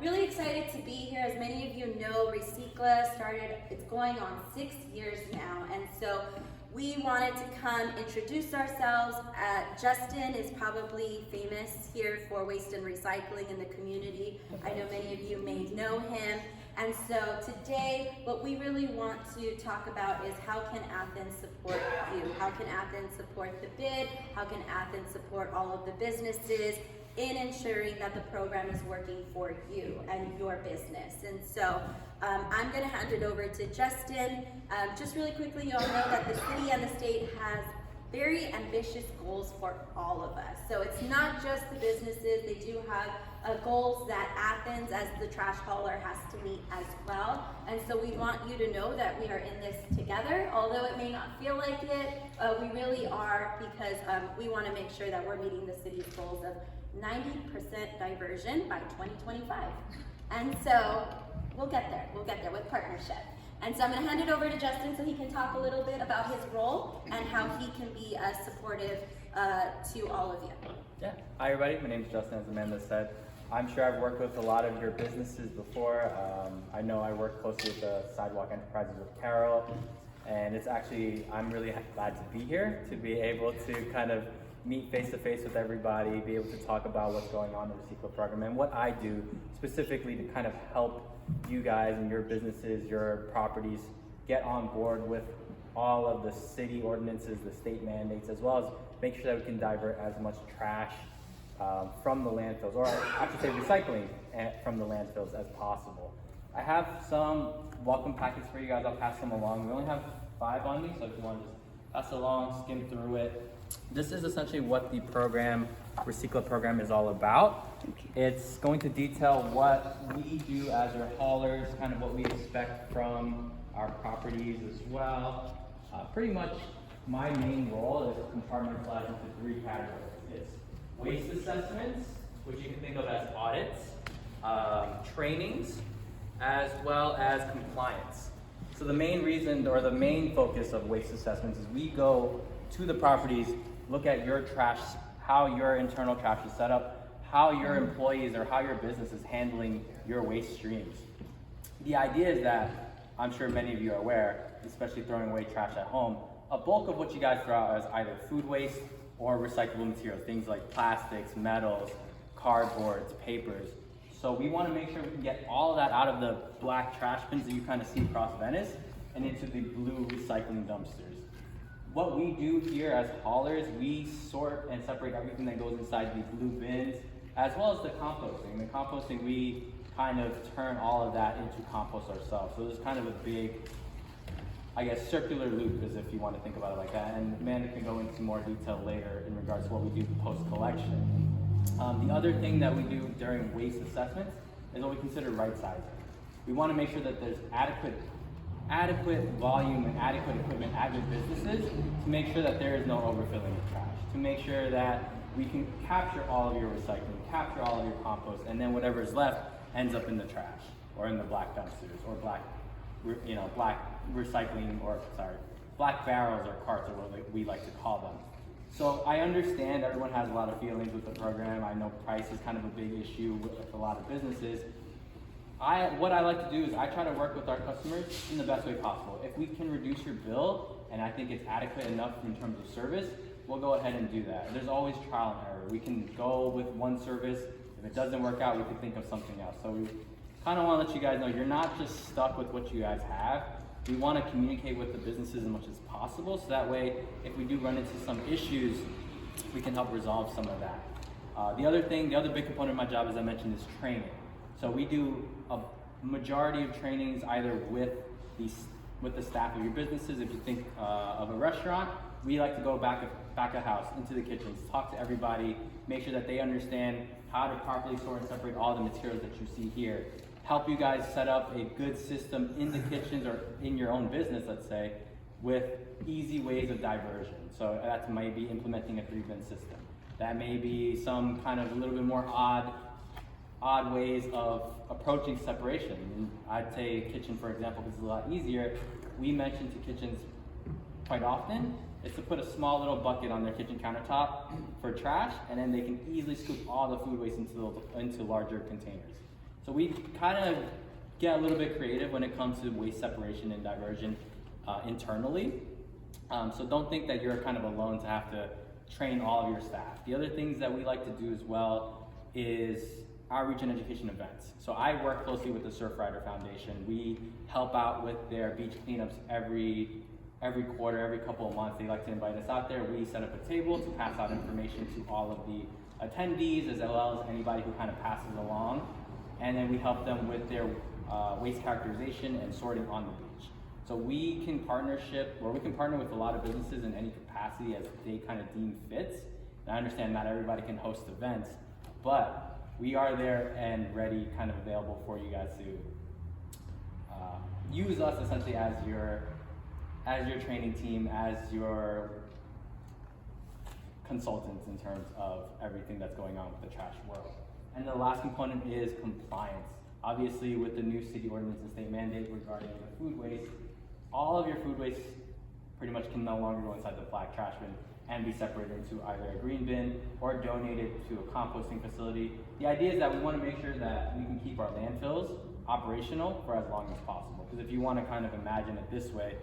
Really excited to be here. As many of you know, Recycla started, it's going on 6 years now, and so we wanted to come introduce ourselves. Justin is probably famous here for waste and recycling in the community. I know many of you may know him. And so today, what we really want to talk about is how can Athens support you? How can Athens support the BID? How can Athens support all of the businesses in ensuring that the program is working for you and your business? And so I'm gonna hand it over to Justin. Just really quickly, you all know that the city and the state has very ambitious goals for all of us. So it's not just the businesses, they do have goals that Athens as the trash hauler has to meet as well. And so we want you to know that we are in this together. Although it may not feel like it, we really are, because we want to make sure that we're meeting the city's goals of 90% diversion by 2025. And so we'll get there with partnership. And so I'm going to hand it over to Justin so he can talk a little bit about his role and how he can be supportive to all of you. Yeah. Hi everybody, my name is Justin, as Amanda said. I'm sure I've worked with a lot of your businesses before. I know I work closely with the Sidewalk Enterprises with Carol, and it's actually, I'm really glad to be here, to be able to kind of meet face to face with everybody, be able to talk about what's going on in the Recycla program and what I do specifically to kind of help you guys and your businesses, your properties get on board with all of the city ordinances, the state mandates, as well as make sure that we can divert as much trash from the landfills, or I should say recycling from the landfills as possible. I have some welcome packets for you guys. I'll pass them along. We only have 5 on me, so if you want to just pass along, skim through it. This is essentially what the program, Recycla program, is all about. It's going to detail what we do as our haulers, kind of what we expect from our properties as well. Pretty much my main role is compartmentalized into 3 categories. It's waste assessments, which you can think of as audits, trainings, as well as compliance. So the main reason, or the main focus of waste assessments, is we go to the properties, look at your trash, how your internal trash is set up, how your employees or how your business is handling your waste streams. The idea is that, I'm sure many of you are aware, especially throwing away trash at home, a bulk of what you guys throw out is either food waste or recyclable materials, things like plastics, metals, cardboards, papers. So we want to make sure we can get all of that out of the black trash bins that you kind of see across Venice and into the blue recycling dumpsters. What we do here as haulers, we sort and separate everything that goes inside the blue bins, as well as the composting. And the composting, we kind of turn all of that into compost ourselves. So there's kind of a big, I guess, circular loop, as if you want to think about it like that. And Amanda can go into more detail later in regards to what we do post-collection. The other thing that we do during waste assessments is what we consider right sizing. We want to make sure that there's adequate volume and adequate equipment at your businesses to make sure that there is no overfilling of trash, to make sure that we can capture all of your recycling, capture all of your compost, and then whatever is left ends up in the trash or in the black dumpsters or black recycling, or black barrels or carts, or what we like to call them. So I understand everyone has a lot of feelings with the program. I know price is kind of a big issue with a lot of businesses. What I like to do is I try to work with our customers in the best way possible. If we can reduce your bill, and I think it's adequate enough in terms of service, we'll go ahead and do that. There's always trial and error. We can go with one service. If it doesn't work out, we can think of something else. So we kind of want to let you guys know you're not just stuck with what you guys have. We want to communicate with the businesses as much as possible, so that way, if we do run into some issues, we can help resolve some of that. The other big component of my job, as I mentioned, is training. So we do a majority of trainings either with the staff of your businesses. If you think of a restaurant, we like to go back of house into the kitchens, talk to everybody, make sure that they understand how to properly sort and separate all the materials that you see here. Help you guys set up a good system in the kitchens or in your own business, let's say, with easy ways of diversion. So that might be implementing a 3-bin system. That may be some kind of a little bit more odd ways of approaching separation. And I'd say kitchen, for example, because it's a lot easier. We mention to kitchens quite often is to put a small little bucket on their kitchen countertop for trash, and then they can easily scoop all the food waste into larger containers. So we kind of get a little bit creative when it comes to waste separation and diversion internally. So don't think that you're kind of alone to have to train all of your staff. The other things that we like to do as well is outreach and education events. So I work closely with the Surfrider Foundation. We help out with their beach cleanups every quarter, every couple of months. They like to invite us out there. We set up a table to pass out information to all of the attendees as well as anybody who kind of passes along. And then we help them with their waste characterization and sorting on the beach. So we can partner with a lot of businesses in any capacity as they kind of deem fits. And I understand not everybody can host events, but we are there and ready, kind of available for you guys to use us essentially as your training team, as your consultants in terms of everything that's going on with the trash world. And the last component is compliance. Obviously, with the new city ordinance and state mandate regarding the food waste, all of your food waste pretty much can no longer go inside the black trash bin and be separated into either a green bin or donated to a composting facility. The idea is that we want to make sure that we can keep our landfills operational for as long as possible. Because if you want to kind of imagine it this way,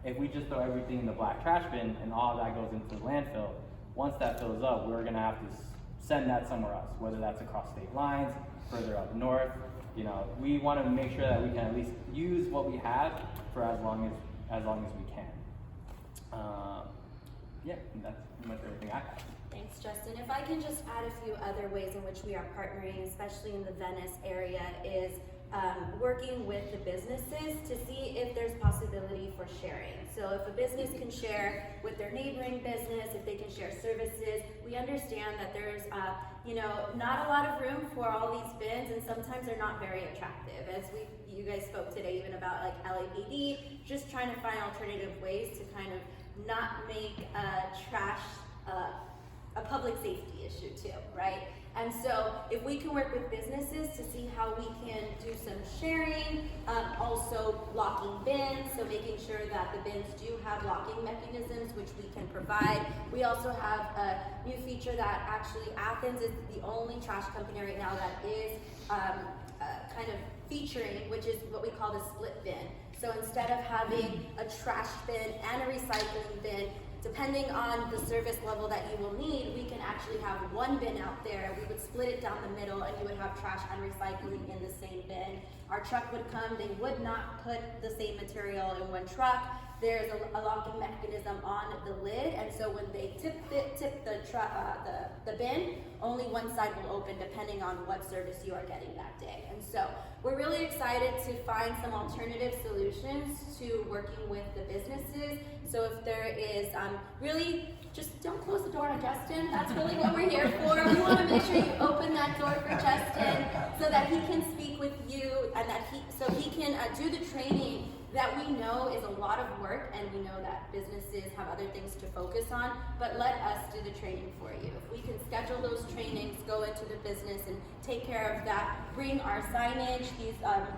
if we just throw everything in the black trash bin and all of that goes into the landfill, once that fills up, we're going to have to send that somewhere else, whether that's across state lines, further up north. You know, we want to make sure that we can at least use what we have for as long as we can. Yeah, and that's pretty much everything I have. Thanks, Justin. If I can just add a few other ways in which we are partnering, especially in the Venice area, is working with the businesses to see if there's possibility for sharing. So if a business can share with their neighboring business, if they can share services, we understand that there's not a lot of room for all these bins, and sometimes they're not very attractive. As you guys spoke today even about like LAPD, just trying to find alternative ways to kind of not make trash a public safety issue too, right? And so if we can work with businesses to see how we can do some sharing, also locking bins, so making sure that the bins do have locking mechanisms, which we can provide. We also have a new feature that actually Athens is the only trash company right now that is kind of featuring, which is what we call the split bin. So instead of having a trash bin and a recycling bin, depending on the service level that you will need, we can actually have one bin out there. We would split it down the middle and you would have trash and recycling in the same bin. Our truck would come, they would not put the same material in one truck. There's a locking mechanism on the lid, and so when they tip the bin, only one side will open depending on what service you are getting that day. And so we're really excited to find some alternative solutions to working with the businesses. So if there is really, just don't close the door on Justin. That's really what we're here for. We want to make sure you open that door for Justin so that he can speak with you and that he can do the training that we know is a lot of work, and we know that businesses have other things to focus on, but let us do the training for you. If we can schedule those trainings, go into the business and take care of that, bring our signage.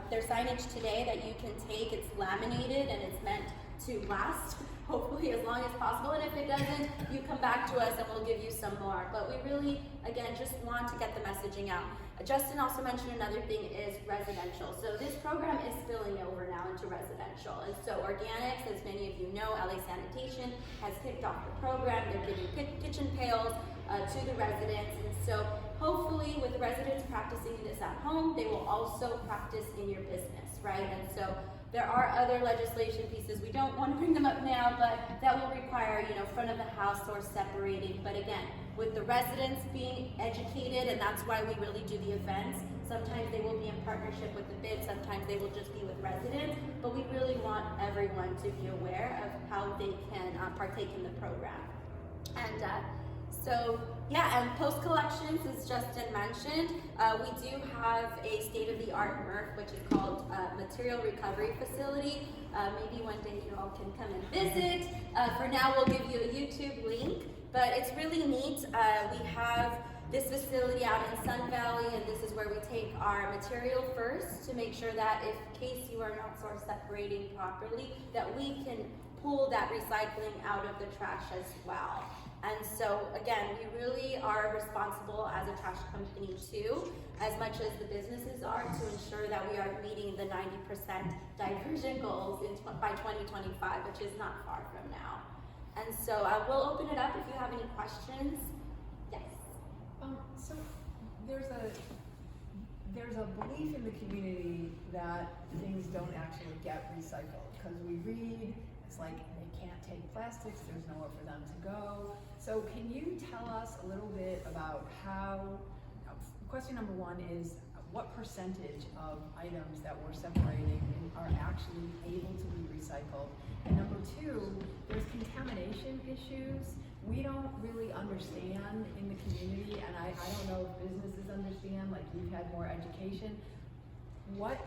There's signage today that you can take. It's laminated and it's meant to last, hopefully as long as possible, and if it doesn't, you come back to us and we'll give you some more. But we really, again, just want to get the messaging out. Justin also mentioned another thing is residential. So this program is spilling over now into residential. And so Organics, as many of you know, LA Sanitation has kicked off the program. They're giving kitchen pails to the residents. And so hopefully with the residents practicing this at home, they will also practice in your business, right? And so there are other legislation pieces. We don't want to bring them up now, but that will require, front of the house or separating. But again, with the residents being educated, and that's why we really do the events. Sometimes they will be in partnership with the bid, sometimes they will just be with residents, but we really want everyone to be aware of how they can partake in the program. And and post-collections, as Justin mentioned, we do have a state-of-the-art MRF, which is called Material Recovery Facility. Maybe one day you all can come and visit. For now, we'll give you a YouTube link, but it's really neat. We have this facility out in Sun Valley, and this is where we take our material first to make sure that in case you are not source separating properly, that we can pull that recycling out of the trash as well. And so again, we really are responsible as a trash company too, as much as the businesses are, to ensure that we are meeting the 90% diversion goals by 2025, which is not far from now. And so we'll open it up if you have any questions. Yes. So there's a belief in the community that things don't actually get recycled, because we read, it's like they can't take plastics, there's nowhere for them to go. So can you tell us a little bit about how, question number one is, what percentage of items that we're separating are actually able to be recycled? And number two, there's contamination issues. We don't really understand in the community, and I don't know if businesses understand, like you've had more education. What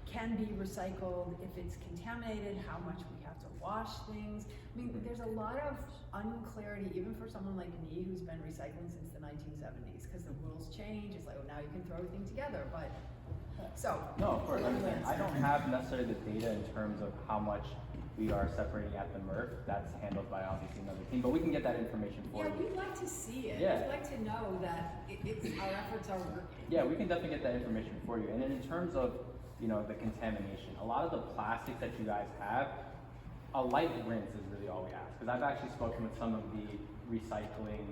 can be recycled if it's contaminated, how much we have to wash things. I mean, there's a lot of unclarity, even for someone like me who's been recycling since the 1970s, because the rules change. It's like, oh, now you can throw everything together, but so. No, of course, I understand. I don't have necessarily the data in terms of how much we are separating at the MRF. That's handled by obviously another team, but we can get that information for you. Yeah, we'd like to see it. Yeah. We'd like to know that our efforts are working. Yeah, we can definitely get that information for you. And then in terms of, you know, the contamination, a lot of the plastics that you guys have, a light rinse is really all we ask. Because I've actually spoken with some of the recycling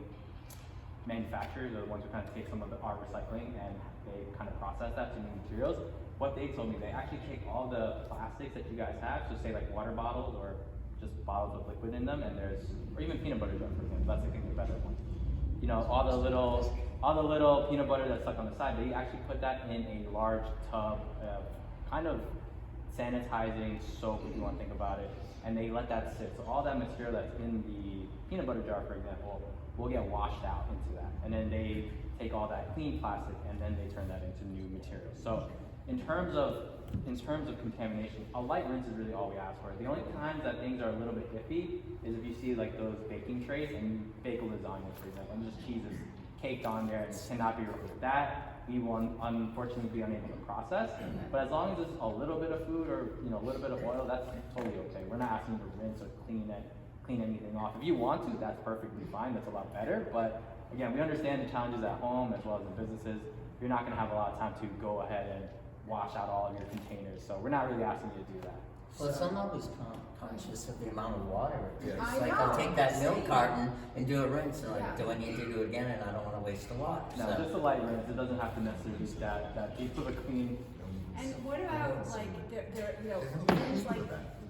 manufacturers, or the ones who kind of take some of our recycling and they kind of process that to new materials. What they told me, they actually take all the plastics that you guys have, so say like water bottles or just bottles of liquid in them, and there's, or even peanut butter jar, for example, that's I think the better one. You know, all the little peanut butter that's stuck on the side, they actually put that in a large tub of kind of sanitizing soap, if you want to think about it, and they let that sit. So all that material that's in the peanut butter jar, for example, will get washed out into that. And then they take all that clean plastic and then they turn that into new material. So in terms of contamination, a light rinse is really all we ask for. The only times that things are a little bit iffy is if you see like those baking trays and you bake lasagna, for example, and just cheese is caked on there and cannot be removed. That we will unfortunately be unable to process. But as long as it's a little bit of food or a little bit of oil, that's totally okay. We're not asking you to rinse or clean anything off. If you want to, that's perfectly fine. That's a lot better. But again, we understand the challenges at home as well as in businesses. You're not going to have a lot of time to go ahead and wash out all of your containers. So we're not really asking you to do that. Well, it's I'm always conscious of the amount of water it is. I Like know, I'll take that milk same. carton and do a rinse, and like, Yeah. do I need to do it again? And I don't want to waste the water. No, So. just a light rinse. It doesn't have to necessarily be that deep of a clean. And what about like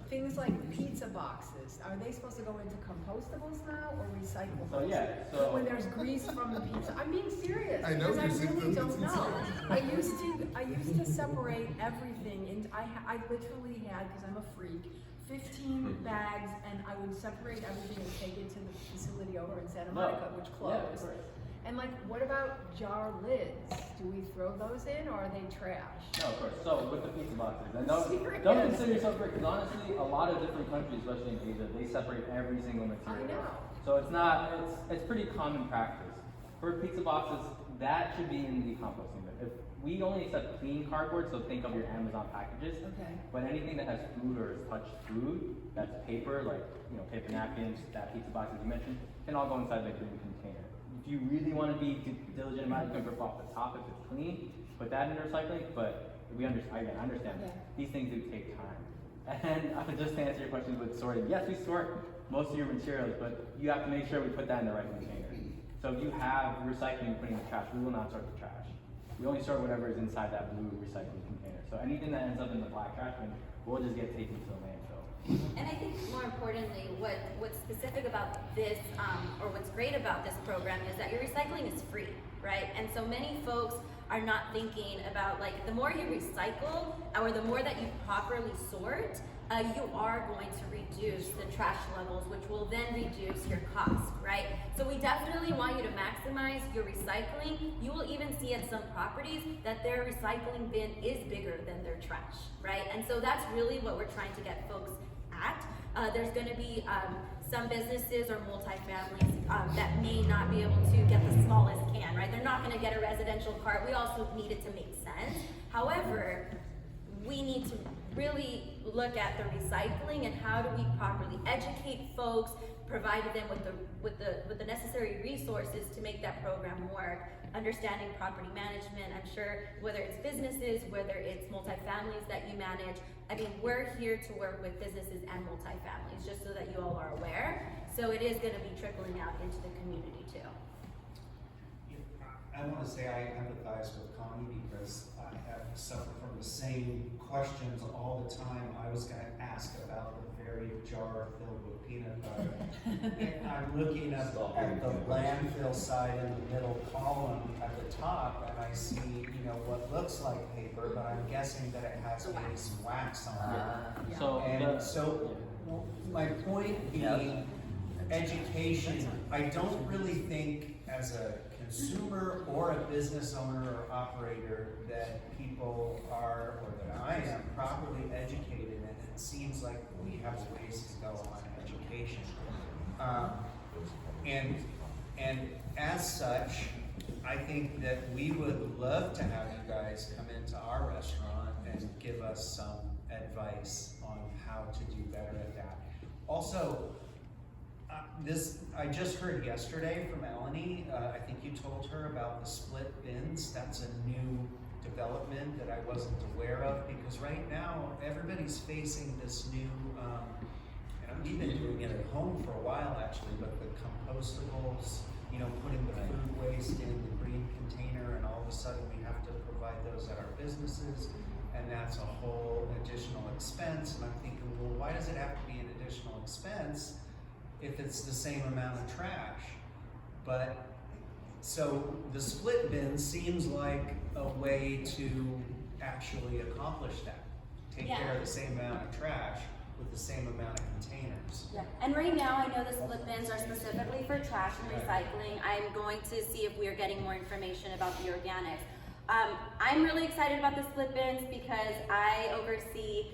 things like pizza boxes? Are they supposed to go into compostables now or recyclables? So yeah, When there's grease from the pizza, I'm being serious. I know, because I because really it's don't know. inside. I used to separate everything, and I literally had, because I'm a freak, 15 bags, and I would separate everything and take it to the facility over in Santa Monica, which Yeah, of closed. course. And like, what about jar lids? Do we throw those in, or are they trash? No, of course. So with the pizza boxes, and don't Serious? consider yourself rich, because honestly, a lot of different countries, especially in Asia, they separate every single material. I know. So it's pretty common practice. For pizza boxes, that should be in the composting bin. If we only accept clean cardboard, so think of your Amazon packages. Okay. But anything that has food or has touched food, that's paper, like paper napkins, that pizza boxes you mentioned, can all go inside the green container. If you really want to be diligent about it, you can rip off the top if it's clean, put that in recycling, but I understand. Okay. These things do take time. And just to answer your question with sorting, yes, we sort most of your materials, but you have to make sure we put that in the right container. So if you have recycling you put in the trash, we will not sort the trash. We only sort whatever is inside that blue recycling container. So anything that ends up in the black trash bin will just get taken to the landfill. And I think more importantly, what's specific about this, or what's great about this program is that your recycling is free, right? And so many folks are not thinking about, like, the more you recycle or the more that you properly sort, you are going to reduce the trash levels, which will then reduce your cost, right? So we definitely want you to maximize your recycling. You will even see at some properties that their recycling bin is bigger than their trash, right? And so that's really what we're trying to get folks at. There's going to be some businesses or multifamilies that may not be able to get the smallest can, right? They're not going to get a residential cart. We also need it to make sense. However, we need to really look at the recycling and how do we properly educate folks, provided them with the necessary resources to make that program work. Understanding property management, I'm sure whether it's businesses, whether it's multifamilies that you manage, I mean, we're here to work with businesses and multifamilies, just so that you all are aware. So it is going to be trickling out into the community too. I want to say I empathize with Connie because I have suffered from the same questions all the time. I was going to ask about the very jar filled with peanut butter. And I'm looking at the landfill side in the middle column at the top, and I see, you know, what looks like paper, but I'm guessing that it has maybe some wax on it. So, My point being, education, I don't really think as a consumer or a business owner or operator that people are, or that I am, properly educated, and it seems like we have a ways to go on education. And as such, I think that we would love to have you guys come into our restaurant and give us some advice on how to do better at that. Also, I just heard yesterday from Eleni, I think you told her about the split bins. That's a new development that I wasn't aware of, because right now everybody's facing this new, and we've been doing it at home for a while actually, but the compostables, you know, putting the food waste in the green container, and all of a sudden we have to provide those at our businesses, and that's a whole additional expense. And I'm thinking, well, why does it have to be an additional expense if it's the same amount of trash? But, so the split bin seems like a way to actually accomplish that. Take care of the same amount of trash with the same amount of containers. Yeah, and right now I know the split bins are specifically for trash and recycling. I'm going to see if we are getting more information about the organics. I'm really excited about the split bins because I oversee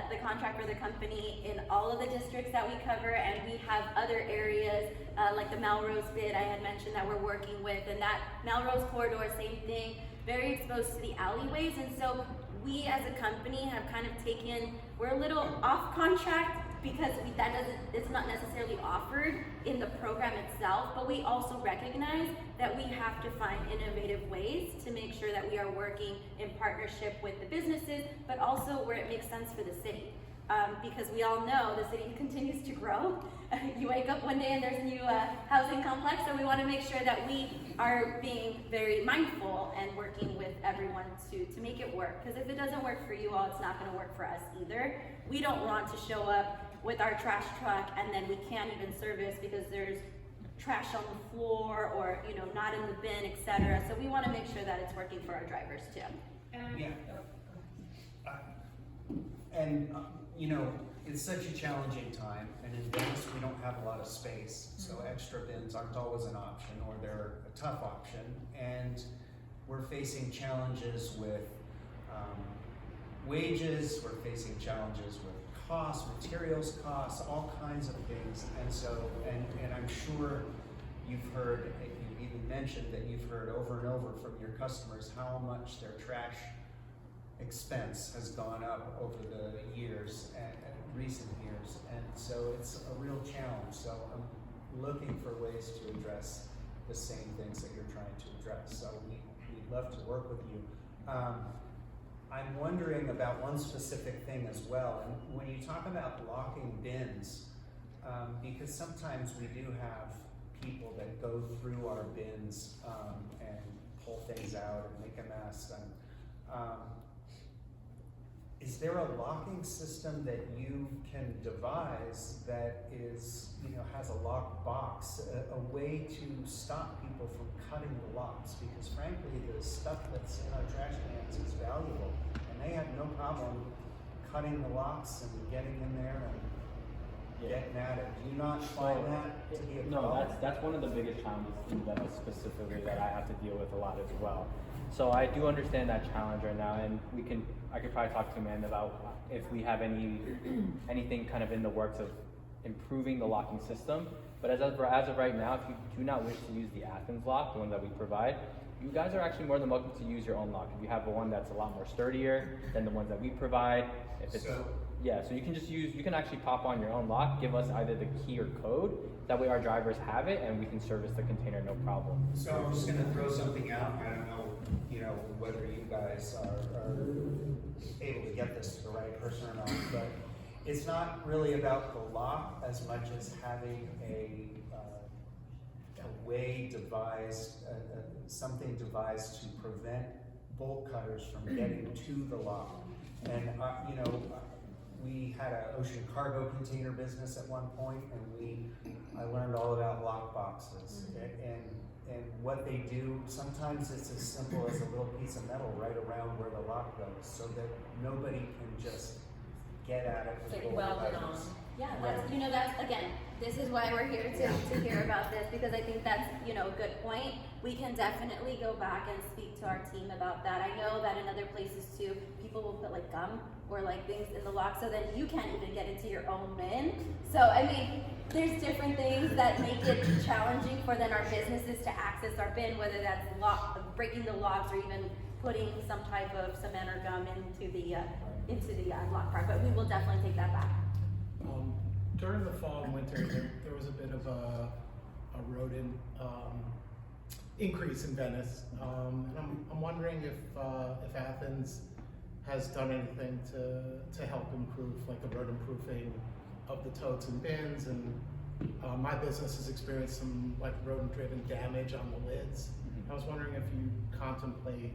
the contract for the company in all of the districts that we cover, and we have other areas like the Melrose bid I had mentioned that we're working with, and that Melrose corridor, same thing, very exposed to the alleyways. And so we as a company have kind of taken, we're a little off contract because it's not necessarily offered in the program itself, but we also recognize that we have to find innovative ways to make sure that we are working in partnership with the businesses, but also where it makes sense for the city. Because we all know the city continues to grow. You wake up one day and there's a new housing complex, so we want to make sure that we are being very mindful and working with everyone to make it work. Because if it doesn't work for you all, it's not going to work for us either. We don't want to show up with our trash truck and then we can't even service because there's trash on the floor or, you know, not in the bin, etc. So we want to make sure that it's working for our drivers too. Yeah. You know, it's such a challenging time, and in Venice we don't have a lot of space, so extra bins aren't always an option, or they're a tough option, and we're facing challenges with wages, we're facing challenges with costs, materials costs, all kinds of things. And so, and I'm sure you've heard, you even mentioned that you've heard over and over from your customers how much their trash expense has gone up over the years, and recent years. And so it's a real challenge. So I'm looking for ways to address the same things that you're trying to address. So we'd love to work with you. I'm wondering about one specific thing as well, and when you talk about locking bins, because sometimes we do have people that go through our bins and pull things out and make a mess. And is there a locking system that you can devise that is, you know, has a locked box, a way to stop people from cutting the locks? Because frankly, the stuff that's in our trash cans is valuable, and they have no problem cutting the locks and getting in there and getting at it. Do you not find that to be a problem? No, that's one of the biggest challenges that specifically that I have to deal with a lot as well. So I do understand that challenge right now, and I could probably talk to Amanda about if we have anything kind of in the works of improving the locking system. But as of right now, if you do not wish to use the Athens lock, the one that we provide, you guys are actually more than welcome to use your own lock. If you have one that's a lot more sturdier than the ones that we provide, if it's, So- yeah, so you can just use, you can actually pop on your own lock, give us either the key or code, that way our drivers have it and we can service the container no problem. So I'm just gonna throw something out, I don't know, whether you guys are able to get this to the right person or not, but it's not really about the lock as much as having a way devised, something devised to prevent bolt cutters from getting to the lock. And, we had an ocean cargo container business at one point, and I learned all about lock boxes. And what they do, sometimes it's as simple as a little piece of metal right around where the lock goes, so that nobody can just get at it with Like bolt welded cutters. on. Yeah, that's again, this is why we're here to hear about this, because I think that's, a good point. We can definitely go back and speak to our team about that. I know that in other places too, people will put like gum or like things in the lock so then you can't even get into your own bin. So, I mean, there's different things that make it challenging for then our businesses to access our bin, whether that's breaking the locks or even putting some type of cement or gum into the lock part, but we will definitely take that back. During the fall and winter, there was a bit of a rodent increase in Venice, and I'm wondering if Athens has done anything to help improve, like the rodent proofing of the totes and bins, and my business has experienced some like rodent-driven damage on the lids. I was wondering if you contemplate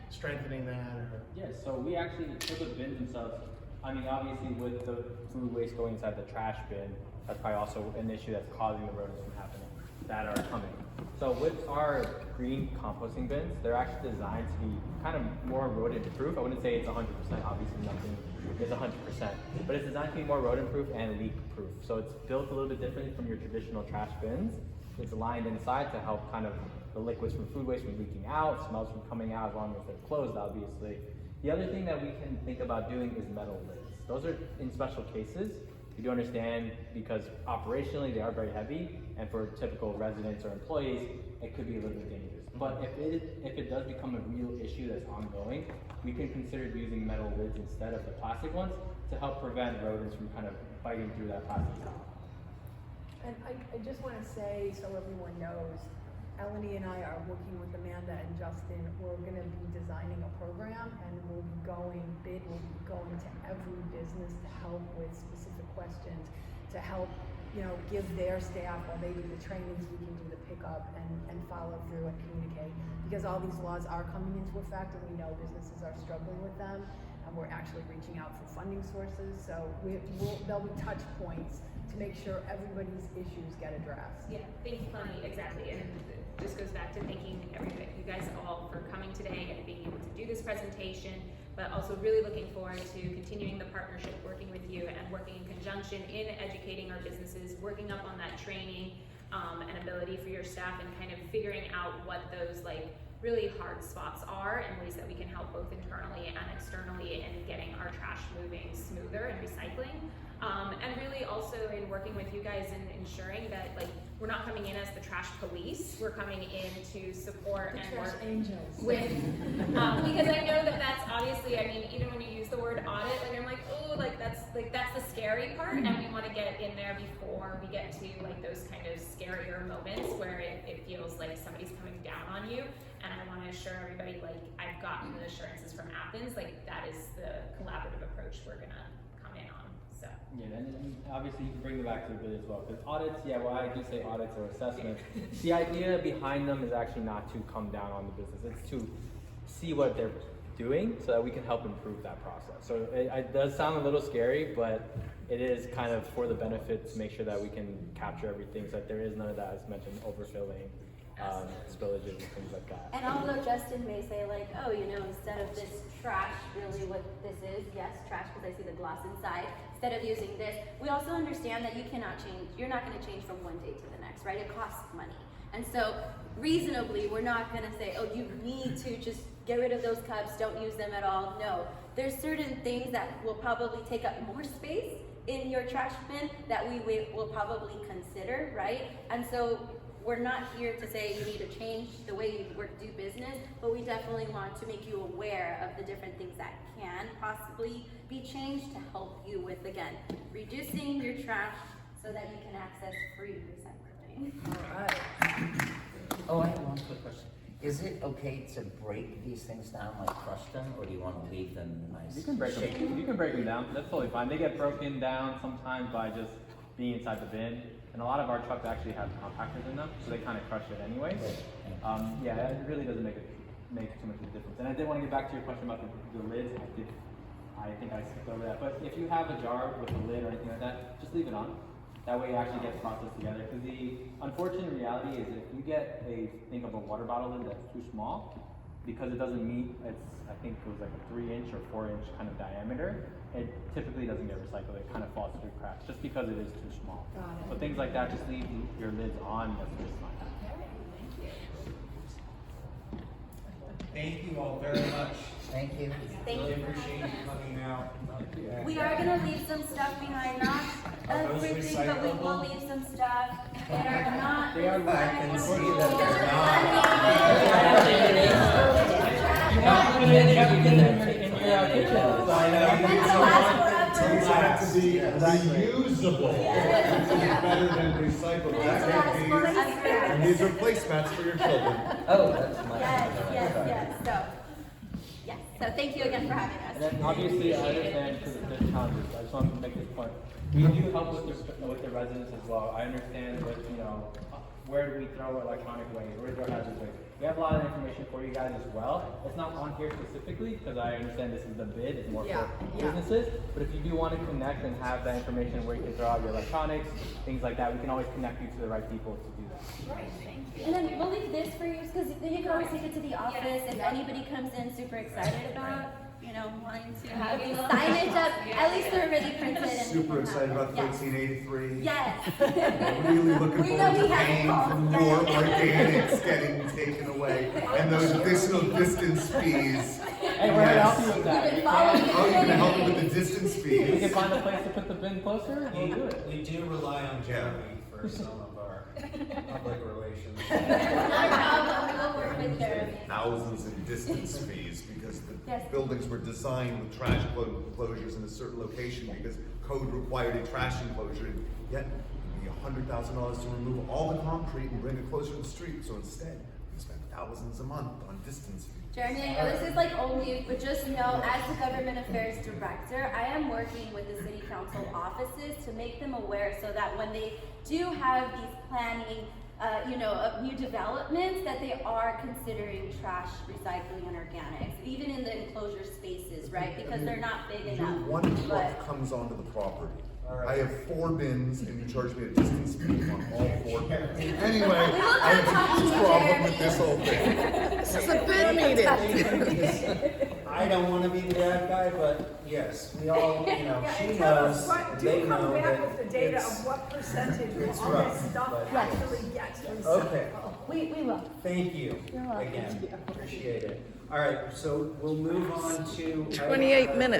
strengthening that, or Yeah, so we actually, for the bins themselves, I mean, obviously with the food waste going inside the trash bin, that's probably also an issue that's causing the rodents from happening, that are coming. So with our green composting bins, they're actually designed to be kind of more rodent proof. I wouldn't say it's 100%, obviously nothing is 100%, but it's designed to be more rodent proof and leak proof. So it's built a little bit differently from your traditional trash bins. It's lined inside to help kind of the liquids from food waste from leaking out, smells from coming out, as long as they're closed, obviously. The other thing that we can think about doing is metal lids. Those are in special cases. We do understand because operationally they are very heavy, and for typical residents or employees, it could be a little bit dangerous. But if it does become a real issue that's ongoing, we can consider using metal lids instead of the plastic ones to help prevent rodents from kind of biting through that plastic top. And I just want to say, so everyone knows, Eleni and I are working with Amanda and Justin. We're going to be designing a program, and we'll be going to every business to help with specific questions, to help, give their staff, while they do the trainings, we can do the pickup and follow through and communicate. Because all these laws are coming into effect, and we know businesses are struggling with them, and we're actually reaching out for funding sources. So there'll be touch points to make sure everybody's issues get addressed. Yeah, thank you, Connie, exactly. And this goes back to thanking everybody, you guys all for coming today and being able to do this presentation, but also really looking forward to continuing the partnership, working with you and working in conjunction in educating our businesses, working up on that training and ability for your staff, and kind of figuring out what those like really hard spots are and ways that we can help both internally and externally in getting our trash moving smoother and recycling. And really also in working with you guys and ensuring that like we're not coming in as the trash police, we're coming in to support The and trash work angels. with, because I know that that's obviously, I mean, even when you use the word audit, like I'm like, oh, that's the scary part, and we want to get in there before we get to like those kind of scarier moments where it feels like somebody's coming down on you. And I want to assure everybody, like, I've gotten the assurances from Athens, like that is the collaborative approach we're gonna come in on. So Yeah, and obviously you can bring it back to the bid as well. Because audits, yeah, well, I do say audits or assessments. The idea behind them is actually not to come down on the business. It's to see what they're doing so that we can help improve that process. So it does sound a little scary, but it is kind of for the benefit to make sure that we can capture everything so that there is none of that, as mentioned, overfilling, spillages and things like that. And although Justin may say like, oh, instead of this trash, really what this is, yes, trash, because I see the gloss inside, instead of using this, we also understand that you cannot change, you're not going to change from one day to the next, right? It costs money. And so reasonably, we're not going to say, oh, you need to just get rid of those cups, don't use them at all. No, there's certain things that will probably take up more space in your trash bin that we will probably consider, right? And so we're not here to say you need to change the way you do business, but we definitely want to make you aware of the different things that can possibly be changed to help you with, again, reducing your trash so that you can access free recycling. All right. Oh, I have one quick question. Is it okay to break these things down, like crush them, or do you want to leave them nice? You can break them. You can break them down. That's totally fine. They get broken down sometimes by just being inside the bin, and a lot of our trucks actually have compactors in them, so they kind of crush it anyways. Yeah, it really doesn't make too much of a difference. And I did want to get back to your question about the lids. I think I skipped over that. But if you have a jar with a lid or anything like that, just leave it on. That way it actually gets processed together. Because the unfortunate reality is if you get think of a water bottle lid that's too small, because it doesn't meet, I think it was like a 3-inch or 4-inch kind of diameter, it typically doesn't get recycled. It kind of falls through cracks just because it is too small. Got it. So things like that, just leave your lids on. That's just fine. Thank you all very much. Thank you. Thank Really you for appreciate you coming out. We are gonna leave some stuff behind, not Are those everything, but we will recyclable? leave some stuff that are not. They are I can see that You have everything in your kitchen. So I know you That's the last forever. These have to be reusable. Better than recyclable. That's the That last would be, forever. and these are placemats for your children. Oh, that's my. Yes, so thank you again for having And us. then obviously I understand because there's challenges. I just want to make this point. We do help with the residents as well. I understand that, where do we throw electronic waste, where do we throw hazardous waste. We have a lot of information for you guys as well. It's not on here specifically because I understand this is the bid, it's more Yeah, for yeah. businesses. But if you do want to connect and have that information where you can throw out your electronics, things like that, we can always connect you to the right people to do that. Right, thank you. And then we'll leave this for you, because then you can always take it to the office if anybody comes in super excited about, wanting to have these signage up. At least they're already printed and. Super excited about Yes. 1383. Yes. Really looking We know forward we to have paying calls. for more organics getting taken away. And those additional distance fees. Hey, we're gonna help you with that. We've been We following can- Oh, you're gonna help me with the distance We can fees? find a place to put the bin closer, we'll do it. We do rely on Jeremy for some of our public relations. No problem, we will work with Jeremy. Thousands in distance fees because the Yes. buildings were designed with trash enclosures in a certain location because code required a trash enclosure. Yet, it would be $100,000 to remove all the concrete and bring it closer to the street. So instead, we spent thousands a month on distance fees. Jeremy, I know this is like only, but just know, as the government affairs director, I am working with the city council offices to make them aware so that when they do have these planning, of new developments, that they are considering trash, recycling, and organics, even in the enclosure spaces, right? Because they're not big Your enough. one But truck comes onto the property. All right. I have 4 bins and you charge me a distance fee on all 4 bins. Anyway, I have a huge problem with this whole thing. This is a good meeting. I don't want to be the bad guy, but yes, we all, Yeah, she and tell us knows, what, and do they come know back that with the data it's- of what percentage of it's all rough, this stuff but- actually gets recycled. Okay. we will. Thank you again, appreciate it. All right, so we'll move on to. 28 minutes.